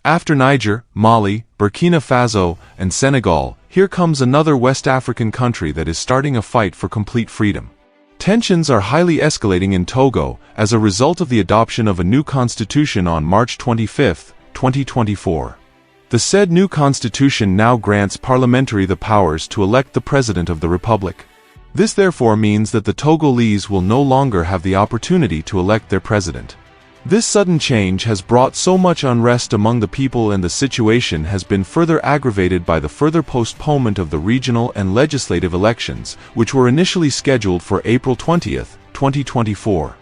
After Niger, Mali, Burkina Faso, and Senegal, here comes another West African country that is starting a fight for complete freedom. Tensions are highly escalating in Togo as a result of the adoption of a new constitution on March 25, 2024. The said new constitution now grants parliamentary the powers to elect the president of the republic. This therefore means that the TogoLese will no longer have the opportunity to elect their president. This sudden change has brought so much unrest among the people, and the situation has been further aggravated by the further postponement of the regional and legislative elections, which were initially scheduled for April 20, 2024.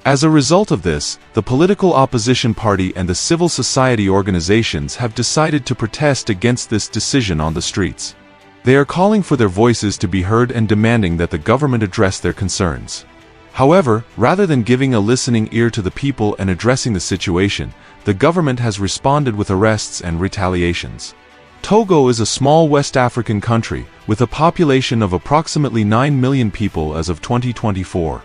As a result of this, the political opposition party and the civil society organizations have decided to protest against this decision on the streets. They are calling for their voices to be heard and demanding that the government address their concerns. However, rather than giving a listening ear to the people and addressing the situation, the government has responded with arrests and retaliations. Togo is a small West African country, with a population of approximately 9 million people as of 2024.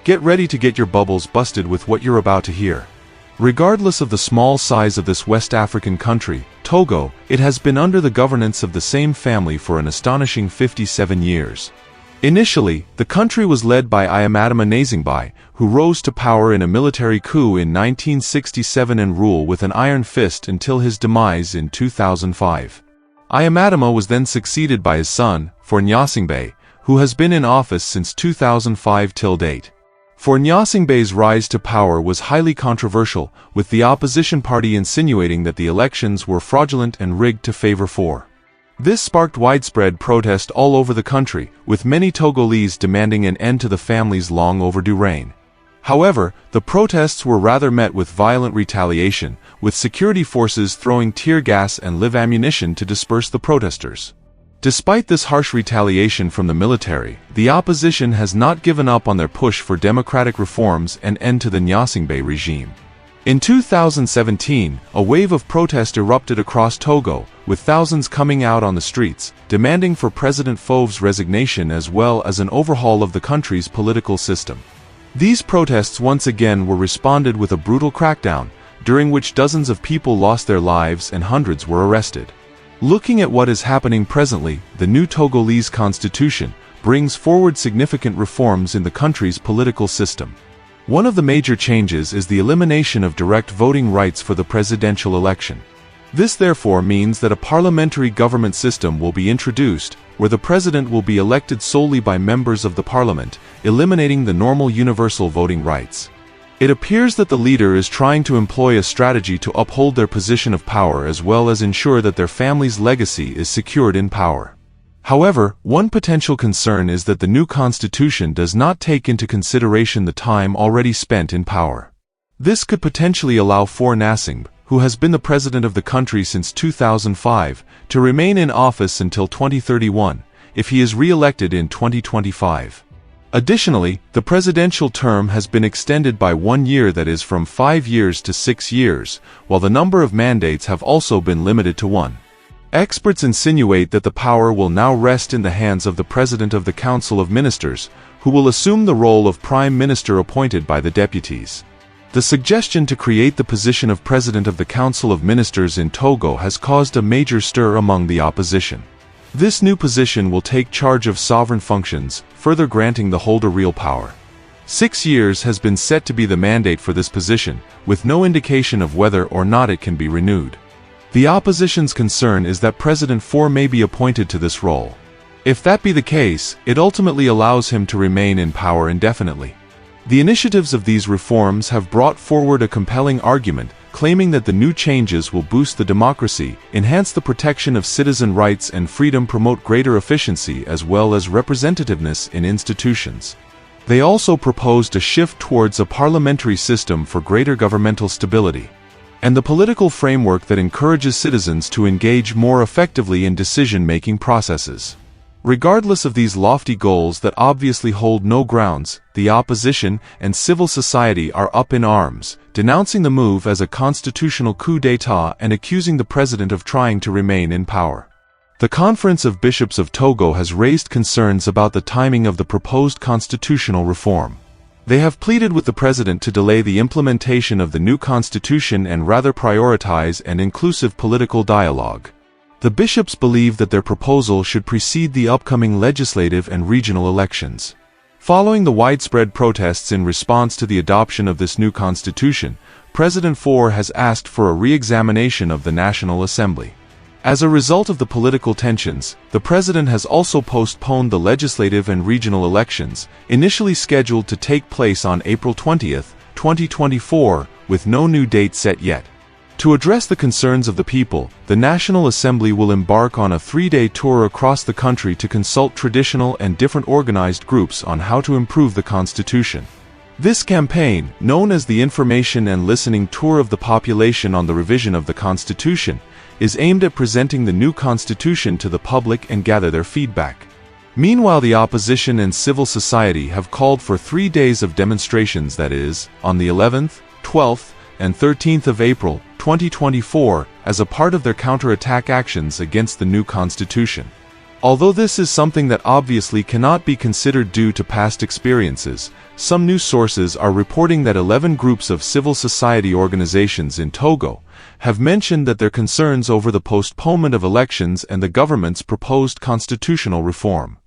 Get ready to get your bubbles busted with what you're about to hear. Regardless of the small size of this West African country, Togo, it has been under the governance of the same family for an astonishing 57 years. Initially, the country was led by Ayamadama Nazingbai, who rose to power in a military coup in 1967 and ruled with an iron fist until his demise in 2005. Ayamadama was then succeeded by his son, Gnassingbé, who has been in office since 2005 till date. Gnassingbé's rise to power was highly controversial, with the opposition party insinuating that the elections were fraudulent and rigged to favor Faure. This sparked widespread protest all over the country, with many Togolese demanding an end to the family's long overdue reign. However, the protests were rather met with violent retaliation, with security forces throwing tear gas and live ammunition to disperse the protesters. Despite this harsh retaliation from the military, the opposition has not given up on their push for democratic reforms and end to the Gnassingbé regime. In 2017, a wave of protest erupted across Togo, with thousands coming out on the streets, demanding for President Fauve's resignation as well as an overhaul of the country's political system. These protests once again were responded with a brutal crackdown, during which dozens of people lost their lives and hundreds were arrested. Looking at what is happening presently, the new Togolese constitution brings forward significant reforms in the country's political system. One of the major changes is the elimination of direct voting rights for the presidential election. This therefore means that a parliamentary government system will be introduced, where the president will be elected solely by members of the parliament, eliminating the normal universal voting rights. It appears that the leader is trying to employ a strategy to uphold their position of power as well as ensure that their family's legacy is secured in power. However, one potential concern is that the new constitution does not take into consideration the time already spent in power. This could potentially allow Faure Gnassingbé, who has been the president of the country since 2005, to remain in office until 2031, if he is re-elected in 2025. Additionally, the presidential term has been extended by 1 year, that is from 5 years to 6 years, while the number of mandates have also been limited to 1. Experts insinuate that the power will now rest in the hands of the President of the Council of Ministers, who will assume the role of Prime Minister appointed by the deputies. The suggestion to create the position of President of the Council of Ministers in Togo has caused a major stir among the opposition. This new position will take charge of sovereign functions, further granting the holder real power. 6 years has been set to be the mandate for this position, with no indication of whether or not it can be renewed. The opposition's concern is that President Faure may be appointed to this role. If that be the case, it ultimately allows him to remain in power indefinitely. The initiatives of these reforms have brought forward a compelling argument, claiming that the new changes will boost the democracy, enhance the protection of citizen rights and freedom, promote greater efficiency as well as representativeness in institutions. They also proposed a shift towards a parliamentary system for greater governmental stability, and the political framework that encourages citizens to engage more effectively in decision-making processes. Regardless of these lofty goals that obviously hold no grounds, the opposition and civil society are up in arms, denouncing the move as a constitutional coup d'état and accusing the president of trying to remain in power. The Conference of Bishops of Togo has raised concerns about the timing of the proposed constitutional reform. They have pleaded with the president to delay the implementation of the new constitution and rather prioritize an inclusive political dialogue. The bishops believe that their proposal should precede the upcoming legislative and regional elections. Following the widespread protests in response to the adoption of this new constitution, President Faure has asked for a re-examination of the National Assembly. As a result of the political tensions, the president has also postponed the legislative and regional elections, initially scheduled to take place on April 20, 2024, with no new date set yet. To address the concerns of the people, the National Assembly will embark on a 3-day tour across the country to consult traditional and different organized groups on how to improve the constitution. This campaign, known as the Information and Listening Tour of the Population on the Revision of the Constitution, is aimed at presenting the new constitution to the public and gather their feedback. Meanwhile, the opposition and civil society have called for 3 days of demonstrations, that is, on the 11th, 12th, and 13th of April, 2024, as a part of their counterattack actions against the new constitution. Although this is something that obviously cannot be considered due to past experiences, some news sources are reporting that 11 groups of civil society organizations in Togo have mentioned that their concerns over the postponement of elections and the government's proposed constitutional reform.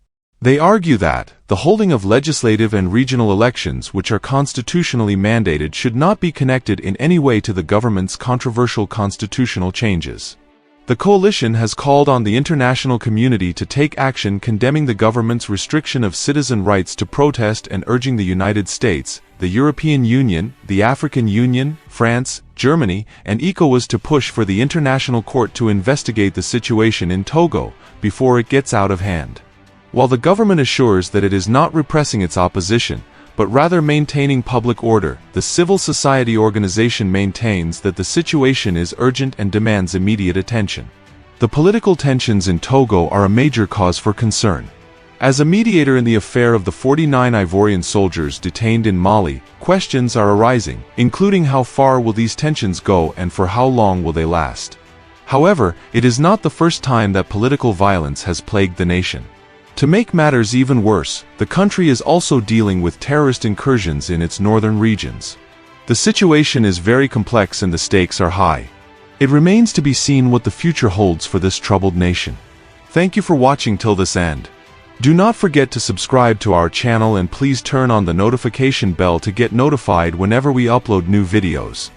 They argue that the holding of legislative and regional elections, which are constitutionally mandated, should not be connected in any way to the government's controversial constitutional changes. The coalition has called on the international community to take action condemning the government's restriction of citizen rights to protest and urging the United States, the European Union, the African Union, France, Germany, and ECOWAS to push for the International Court to investigate the situation in Togo before it gets out of hand. While the government assures that it is not repressing its opposition, but rather maintaining public order, the civil society organization maintains that the situation is urgent and demands immediate attention. The political tensions in Togo are a major cause for concern. As a mediator in the affair of the 49 Ivorian soldiers detained in Mali, questions are arising, including how far will these tensions go and for how long will they last. However, it is not the first time that political violence has plagued the nation. To make matters even worse, the country is also dealing with terrorist incursions in its northern regions. The situation is very complex and the stakes are high. It remains to be seen what the future holds for this troubled nation. Thank you for watching till this end. Do not forget to subscribe to our channel and please turn on the notification bell to get notified whenever we upload new videos.